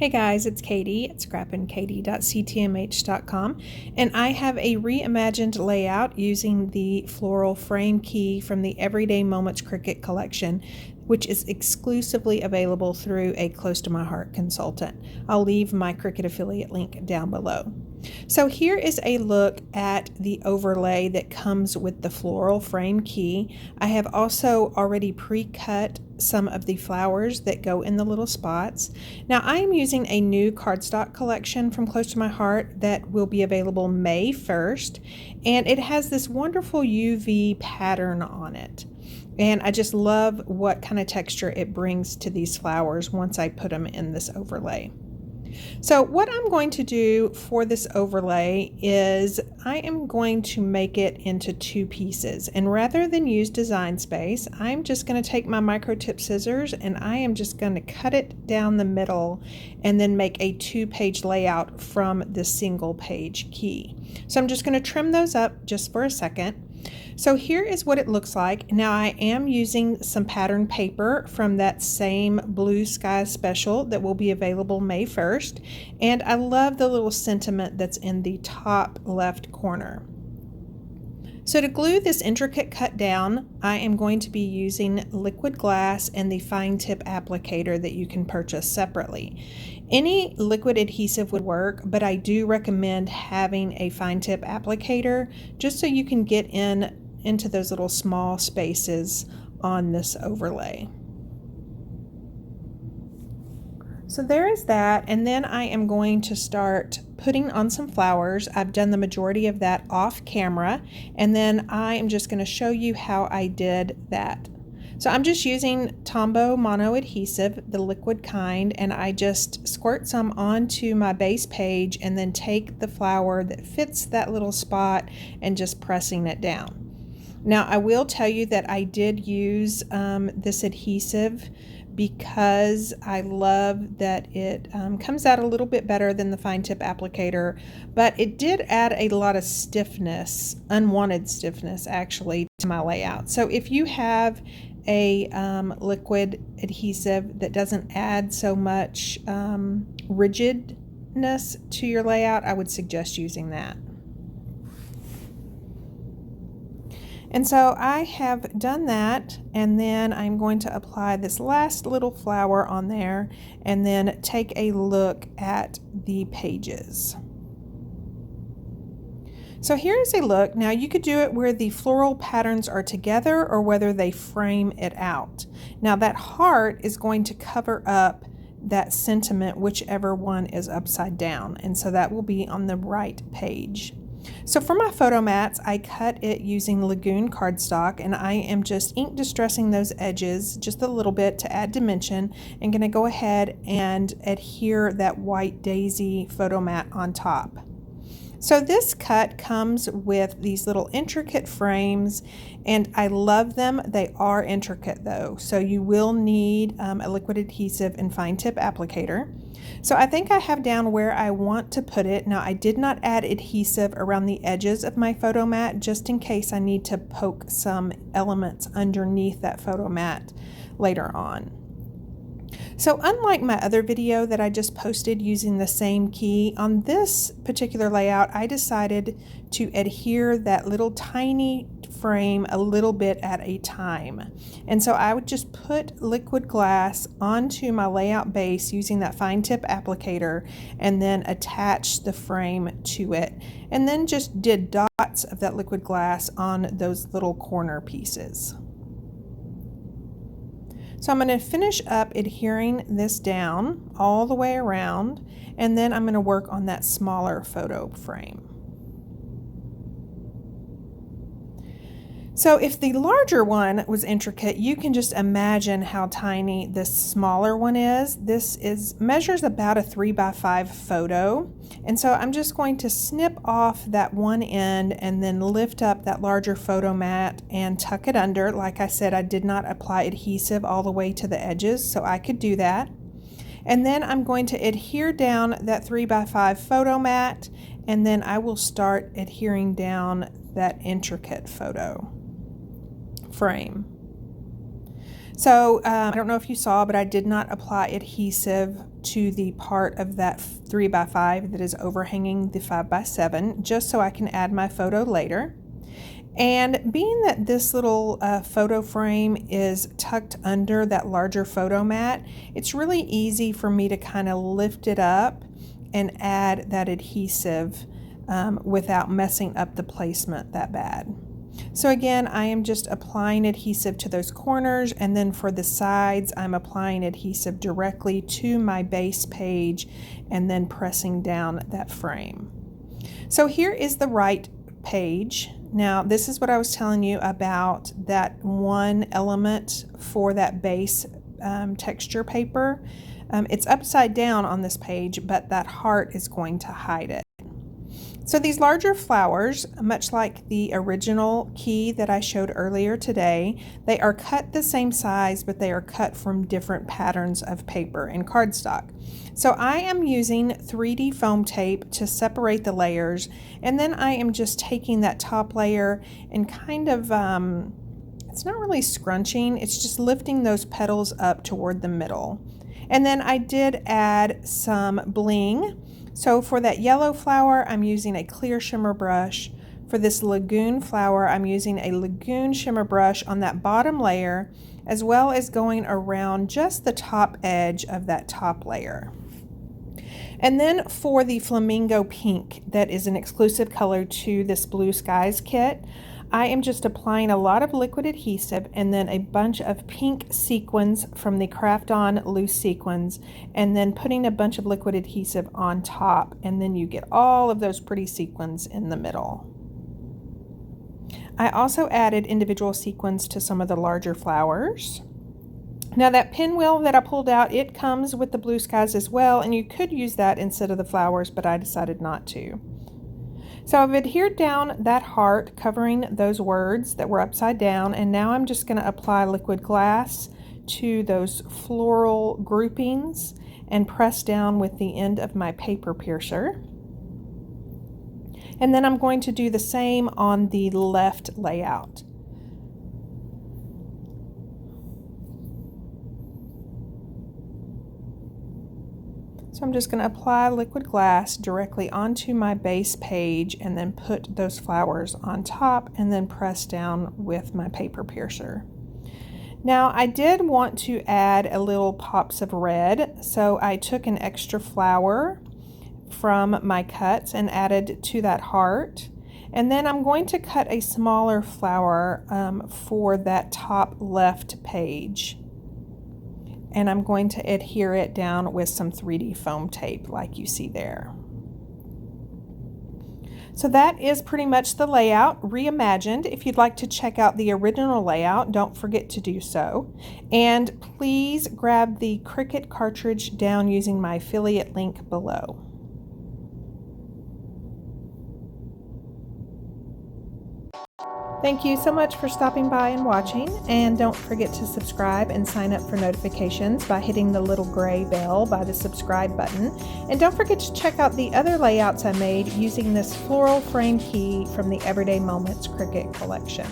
Hey guys, it's Katie at scrappinkaty.ctmh.com, and I have a reimagined layout using the Floral Frame key from the Everyday Moments Cricut Collection, which is exclusively available through a Close to My Heart consultant. I'll leave my Cricut affiliate link down below. So here is a look at the overlay that comes with the Floral Frame key. I have also already pre-cut some of the flowers that go in the little spots. Now I am using a new cardstock collection from Close to My Heart that will be available May 1st, and it has this wonderful UV pattern on it. And I just love what kind of texture it brings to these flowers once I put them in this overlay. So what I'm going to do for this overlay is I am going to make it into two pieces, and rather than use design space, I'm just going to take my micro tip scissors and I am just going to cut it down the middle and then make a 2-page layout from the single page key. So I'm just going to trim those up just for a second. So here is what it looks like. Now I am using some pattern paper from that same Blue Sky special that will be available May 1st. And I love the little sentiment that's in the top left corner. So to glue this intricate cut down, I am going to be using liquid glass and the fine tip applicator that you can purchase separately. Any liquid adhesive would work, but I do recommend having a fine tip applicator just so you can get into those little small spaces on this overlay. So there is that, and then I am going to start putting on some flowers. I've done the majority of that off camera, and then I am just going to show you how I did that. So I'm just using Tombow mono adhesive, the liquid kind, and I just squirt some onto my base page and then take the flower that fits that little spot and just pressing it down. Now I will tell you that I did use this adhesive because I love that it comes out a little bit better than the fine tip applicator, but it did add a lot of stiffness, unwanted stiffness actually, to my layout. So if you have a liquid adhesive that doesn't add so much rigidness to your layout, I would suggest using that. And so I have done that, and then I'm going to apply this last little flower on there and then take a look at the pages. So here's a look. Now you could do it where the floral patterns are together or whether they frame it out. Now that heart is going to cover up that sentiment, whichever one is upside down, and so that will be on the right page. So for my photo mats, I cut it using Lagoon cardstock, and I am just ink distressing those edges just a little bit to add dimension, and going to go ahead and adhere that white daisy photo mat on top. So this cut comes with these little intricate frames, and I love them. They are intricate though, so you will need a liquid adhesive and fine tip applicator. So I think I have down where I want to put it. Now I did not add adhesive around the edges of my photo mat just in case I need to poke some elements underneath that photo mat later on. So unlike my other video that I just posted using the same key, on this particular layout I decided to adhere that little tiny frame a little bit at a time. And so I would just put liquid glass onto my layout base using that fine tip applicator and then attach the frame to it, and then just did dots of that liquid glass on those little corner pieces. So I'm going to finish up adhering this down all the way around, and then I'm going to work on that smaller photo frame. So if the larger one was intricate, you can just imagine how tiny this smaller one is. This measures about a 3x5 photo. And so I'm just going to snip off that one end and then lift up that larger photo mat and tuck it under. Like I said, I did not apply adhesive all the way to the edges, so I could do that. And then I'm going to adhere down that 3x5 photo mat, and then I will start adhering down that intricate photo frame. So I don't know if you saw, but I did not apply adhesive to the part of that 3x5 that is overhanging the 5x7, just so I can add my photo later. And being that this little photo frame is tucked under that larger photo mat, it's really easy for me to kind of lift it up and add that adhesive without messing up the placement that bad. So again, I am just applying adhesive to those corners, and then for the sides, I'm applying adhesive directly to my base page and then pressing down that frame. So here is the right page. Now, this is what I was telling you about that one element for that base texture paper. It's upside down on this page, but that heart is going to hide it. So these larger flowers, much like the original key that I showed earlier today, they are cut the same size, but they are cut from different patterns of paper in cardstock. So I am using 3D foam tape to separate the layers, and then I am just taking that top layer and kind of, it's not really scrunching, it's just lifting those petals up toward the middle. And then I did add some bling. So for that yellow flower, I'm using a clear shimmer brush. For this lagoon flower, I'm using a lagoon shimmer brush on that bottom layer, as well as going around just the top edge of that top layer. And then for the flamingo pink, that is an exclusive color to this Blue Skies kit, I am just applying a lot of liquid adhesive and then a bunch of pink sequins from the Craft On loose sequins, and then putting a bunch of liquid adhesive on top, and then you get all of those pretty sequins in the middle. I also added individual sequins to some of the larger flowers. Now that pinwheel that I pulled out, it comes with the Blue Skies as well, and you could use that instead of the flowers, but I decided not to. So I've adhered down that heart, covering those words that were upside down, and now I'm just going to apply liquid glass to those floral groupings and press down with the end of my paper piercer. And then I'm going to do the same on the left layout. So I'm just going to apply liquid glass directly onto my base page and then put those flowers on top and then press down with my paper piercer. Now I did want to add a little pops of red, so I took an extra flower from my cuts and added to that heart. And then I'm going to cut a smaller flower for that top left page. And I'm going to adhere it down with some 3D foam tape like you see there. So that is pretty much the layout reimagined. If you'd like to check out the original layout, don't forget to do so. And please grab the Cricut cartridge down using my affiliate link below. Thank you so much for stopping by and watching, and don't forget to subscribe and sign up for notifications by hitting the little gray bell by the subscribe button. And don't forget to check out the other layouts I made using this floral frame key from the Everyday Moments Cricut Collection.